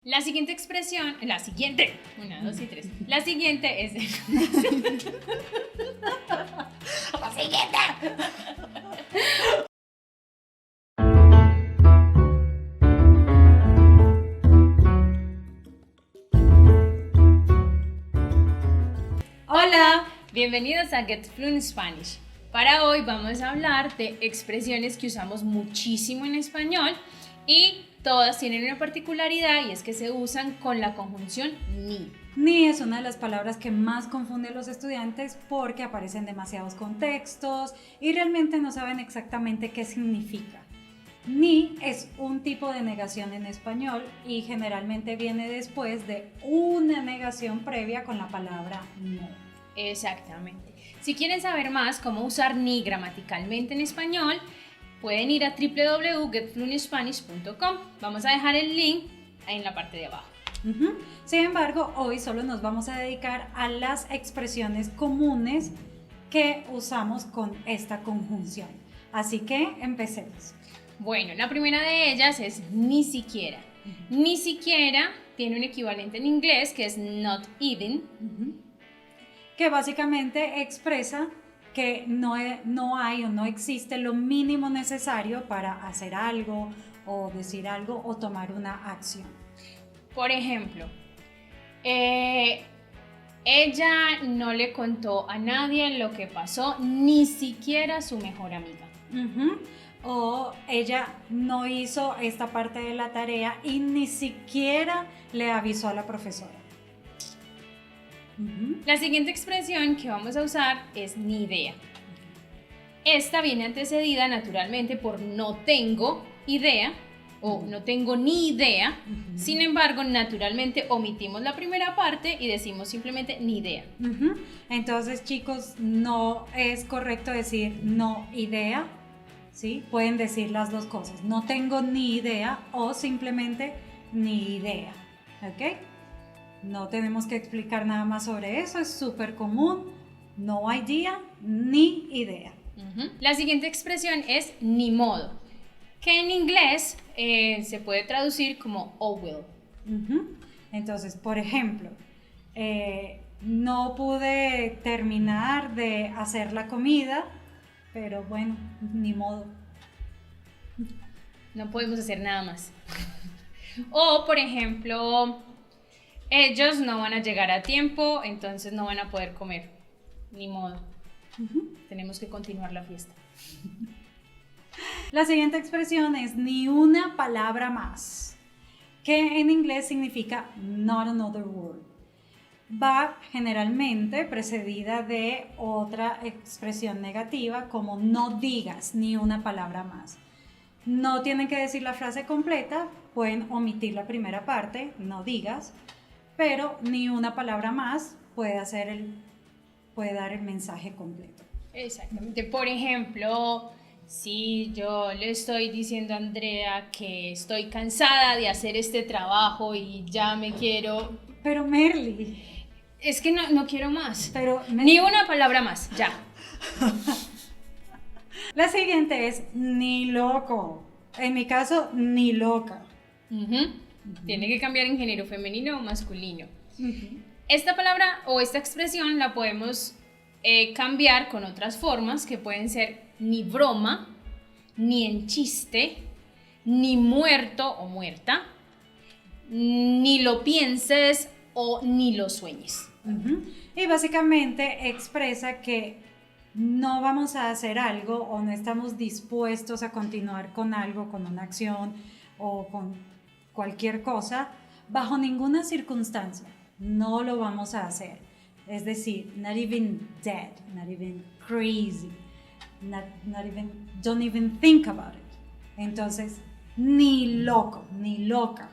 La siguiente expresión, una, dos y tres. La siguiente es... La siguiente. Hola, bienvenidos a Get Fluent Spanish. Para hoy vamos a hablar de expresiones que usamos muchísimo en español y todas tienen una particularidad y es que se usan con la conjunción ni. Ni es una de las palabras que más confunde a los estudiantes porque aparecen demasiados contextos y realmente no saben exactamente qué significa. Ni es un tipo de negación en español y generalmente viene después de una negación previa con la palabra no. Exactamente. Si quieren saber más cómo usar ni gramaticalmente en español, pueden ir a www.getfluentspanish.com. Vamos a dejar el link en la parte de abajo. Sin embargo, hoy solo nos vamos a dedicar a las expresiones comunes que usamos con esta conjunción. Así que empecemos. Bueno, la primera de ellas es ni siquiera. Ni siquiera tiene un equivalente en inglés que es not even. Que básicamente expresa que no hay o no existe lo mínimo necesario para hacer algo o decir algo o tomar una acción. Por ejemplo, ella no le contó a nadie lo que pasó, ni siquiera a su mejor amiga. O ella no hizo esta parte de la tarea y ni siquiera le avisó a la profesora. La siguiente expresión que vamos a usar es ni idea. Esta viene antecedida naturalmente por no tengo idea o no tengo ni idea. Sin embargo, naturalmente omitimos la primera parte y decimos simplemente ni idea. Entonces, chicos, no es correcto decir no idea, ¿sí? Pueden decir las dos cosas, no tengo ni idea o simplemente ni idea, ¿ok? No tenemos que explicar nada más sobre eso, es súper común, no idea ni idea. La siguiente expresión es ni modo, que en inglés se puede traducir como oh well. Entonces, por ejemplo, no pude terminar de hacer la comida, pero bueno, ni modo. No podemos hacer nada más. O, por ejemplo, ellos no van a llegar a tiempo, entonces no van a poder comer. Ni modo. Tenemos que continuar la fiesta. La siguiente expresión es ni una palabra más, que en inglés significa not another word. Va generalmente precedida de otra expresión negativa como no digas ni una palabra más. No tienen que decir la frase completa, pueden omitir la primera parte, no digas, pero ni una palabra más puede dar el mensaje completo. Exactamente. Por ejemplo, si yo le estoy diciendo a Andrea que estoy cansada de hacer este trabajo y ya me quiero... Pero Merly... Es que no quiero más. Pero ni una palabra más, ya. La siguiente es ni loco. En mi caso, ni loca. Tiene que cambiar en género femenino o masculino. Esta palabra o esta expresión la podemos cambiar con otras formas que pueden ser ni broma, ni en chiste, ni muerto o muerta, ni lo pienses o ni lo sueñes. Y básicamente expresa que no vamos a hacer algo o no estamos dispuestos a continuar con algo, con una acción o con cualquier cosa, bajo ninguna circunstancia. No lo vamos a hacer. Es decir, not even dead, not even crazy, not even, don't even think about it. Entonces, ni loco, ni loca.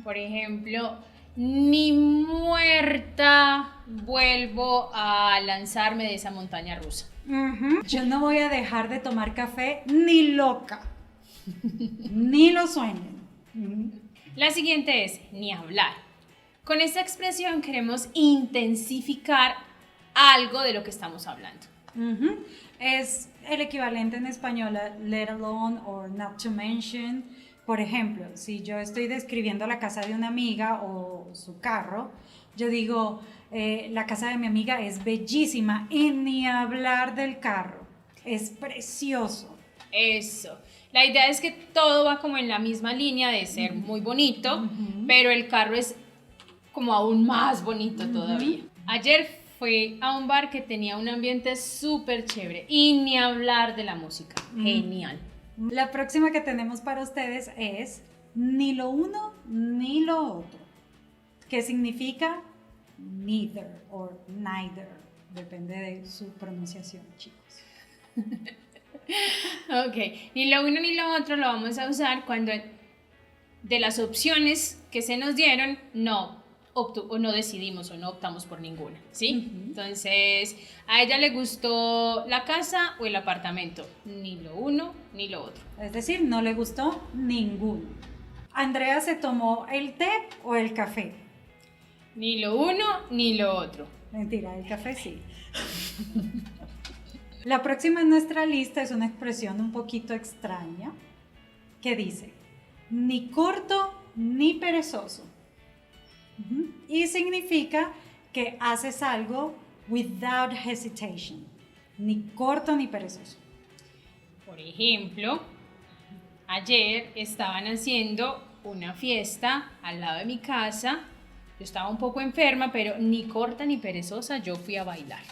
Por ejemplo, ni muerta vuelvo a lanzarme de esa montaña rusa. Yo no voy a dejar de tomar café ni loca. Ni lo sueñen. La siguiente es ni hablar. Con esta expresión queremos intensificar algo de lo que estamos hablando. Es el equivalente en español a let alone or not to mention, Por ejemplo, si yo estoy describiendo la casa de una amiga o su carro, yo digo, la casa de mi amiga es bellísima y ni hablar del carro, es precioso. Eso. La idea es que todo va como en la misma línea de ser muy bonito, pero el carro es como aún más bonito todavía. Ayer fui a un bar que tenía un ambiente súper chévere y ni hablar de la música. Genial. La próxima que tenemos para ustedes es ni lo uno ni lo otro, que significa neither o neither, depende de su pronunciación, chicos. Ok, ni lo uno ni lo otro lo vamos a usar cuando de las opciones que se nos dieron o no decidimos o no optamos por ninguna, ¿sí? Entonces, a ella le gustó la casa o el apartamento, ni lo uno ni lo otro. Es decir, no le gustó ninguno. Andrea se tomó el té o el café. Ni lo uno ni lo otro. Mentira, el café sí. La próxima en nuestra lista es una expresión un poquito extraña que dice, ni corto ni perezoso. Y significa que haces algo without hesitation, ni corto ni perezoso. Por ejemplo, ayer estaban haciendo una fiesta al lado de mi casa. Yo estaba un poco enferma, pero ni corta ni perezosa, yo fui a bailar.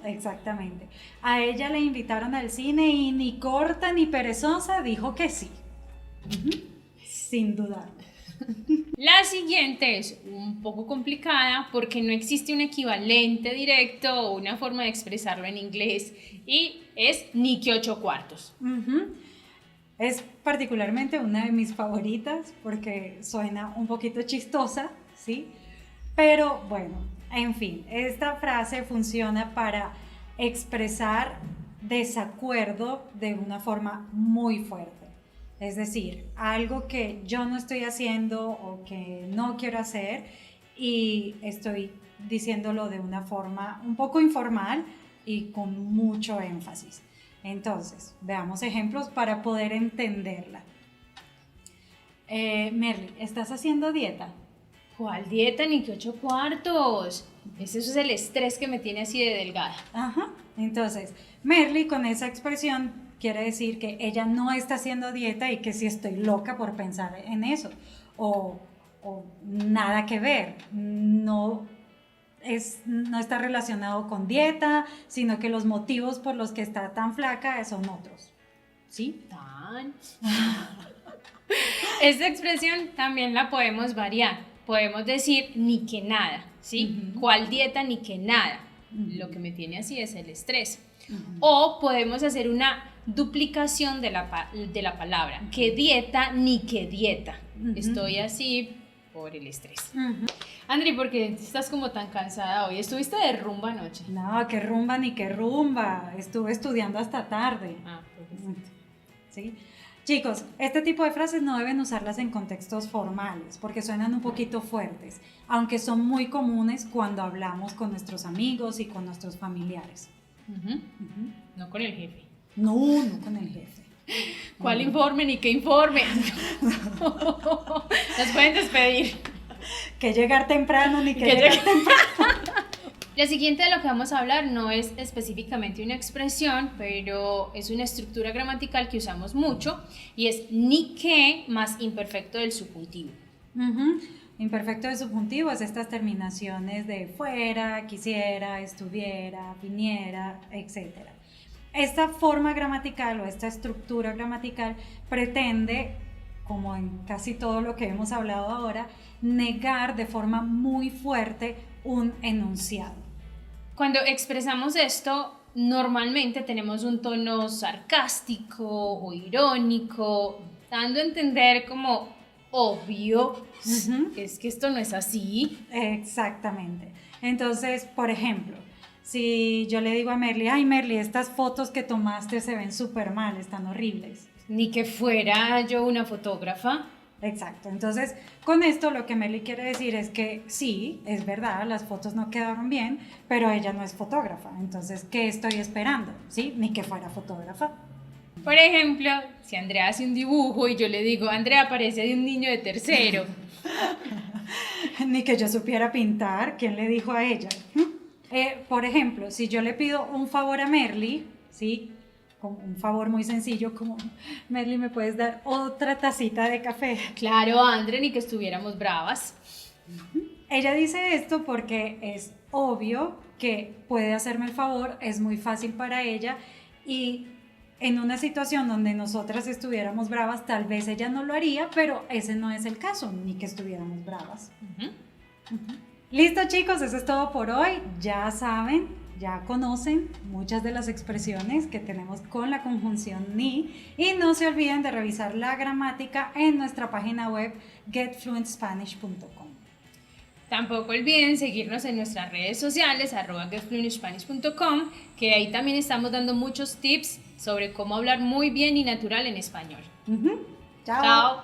Exactamente. A ella le invitaron al cine y ni corta ni perezosa dijo que sí. Sin dudar. La siguiente es un poco complicada porque no existe un equivalente directo o una forma de expresarlo en inglés y es ni que 8/4. Es particularmente una de mis favoritas porque suena un poquito chistosa, ¿sí? Pero bueno, en fin, esta frase funciona para expresar desacuerdo de una forma muy fuerte. Es decir, algo que yo no estoy haciendo o que no quiero hacer y estoy diciéndolo de una forma un poco informal y con mucho énfasis. Entonces, veamos ejemplos para poder entenderla. Merly, ¿estás haciendo dieta? ¿Cuál dieta ni que 8/4? Eso es el estrés que me tiene así de delgada. Ajá. Entonces, Merly con esa expresión quiere decir que ella no está haciendo dieta y que sí estoy loca por pensar en eso. O nada que ver. No está relacionado con dieta, sino que los motivos por los que está tan flaca son otros. ¿Sí? Esta expresión también la podemos variar. Podemos decir ni que nada, ¿sí? ¿Cuál dieta ni que nada? Lo que me tiene así es el estrés. O podemos hacer una duplicación de la palabra. ¿Qué dieta ni qué dieta? Estoy así por el estrés. Andri, ¿por qué estás como tan cansada hoy? ¿Estuviste de rumba anoche? No, qué rumba ni qué rumba. Estuve estudiando hasta tarde. Perfecto. ¿Sí? Chicos, este tipo de frases no deben usarlas en contextos formales porque suenan un poquito fuertes, aunque son muy comunes cuando hablamos con nuestros amigos y con nuestros familiares. No con el jefe. No con el jefe. ¿Cuál informe ni qué informe? Nos pueden despedir. Que llegar temprano ni que llegar temprano. La siguiente de lo que vamos a hablar no es específicamente una expresión, pero es una estructura gramatical que usamos mucho y es ni que más imperfecto del subjuntivo. Imperfecto del subjuntivo es estas terminaciones de fuera, quisiera, estuviera, viniera, etc. Esta forma gramatical o esta estructura gramatical pretende, como en casi todo lo que hemos hablado ahora, negar de forma muy fuerte un enunciado. Cuando expresamos esto, normalmente tenemos un tono sarcástico o irónico, dando a entender como obvio, es que esto no es así. Exactamente. Entonces, por ejemplo, si yo le digo a Merly, ay Merly, estas fotos que tomaste se ven súper mal, están horribles. Ni que fuera yo una fotógrafa. Exacto, entonces con esto lo que Merly quiere decir es que sí, es verdad, las fotos no quedaron bien, pero ella no es fotógrafa, entonces ¿qué estoy esperando? ¿Sí? Ni que fuera fotógrafa. Por ejemplo, si Andrea hace un dibujo y yo le digo, Andrea parece de un niño de tercero. Ni que yo supiera pintar, ¿quién le dijo a ella? Por ejemplo, si yo le pido un favor a Merly, ¿sí? Como un favor muy sencillo, como, Merly, ¿me puedes dar otra tacita de café? Claro, Andrea, ni que estuviéramos bravas. Ella dice esto porque es obvio que puede hacerme el favor, es muy fácil para ella y en una situación donde nosotras estuviéramos bravas, tal vez ella no lo haría, pero ese no es el caso, ni que estuviéramos bravas. Listo, chicos, eso es todo por hoy. Ya saben, ya conocen muchas de las expresiones que tenemos con la conjunción ni y no se olviden de revisar la gramática en nuestra página web getfluentspanish.com. Tampoco olviden seguirnos en nuestras redes sociales @getfluentspanish.com, que ahí también estamos dando muchos tips sobre cómo hablar muy bien y natural en español. Chao. Chao.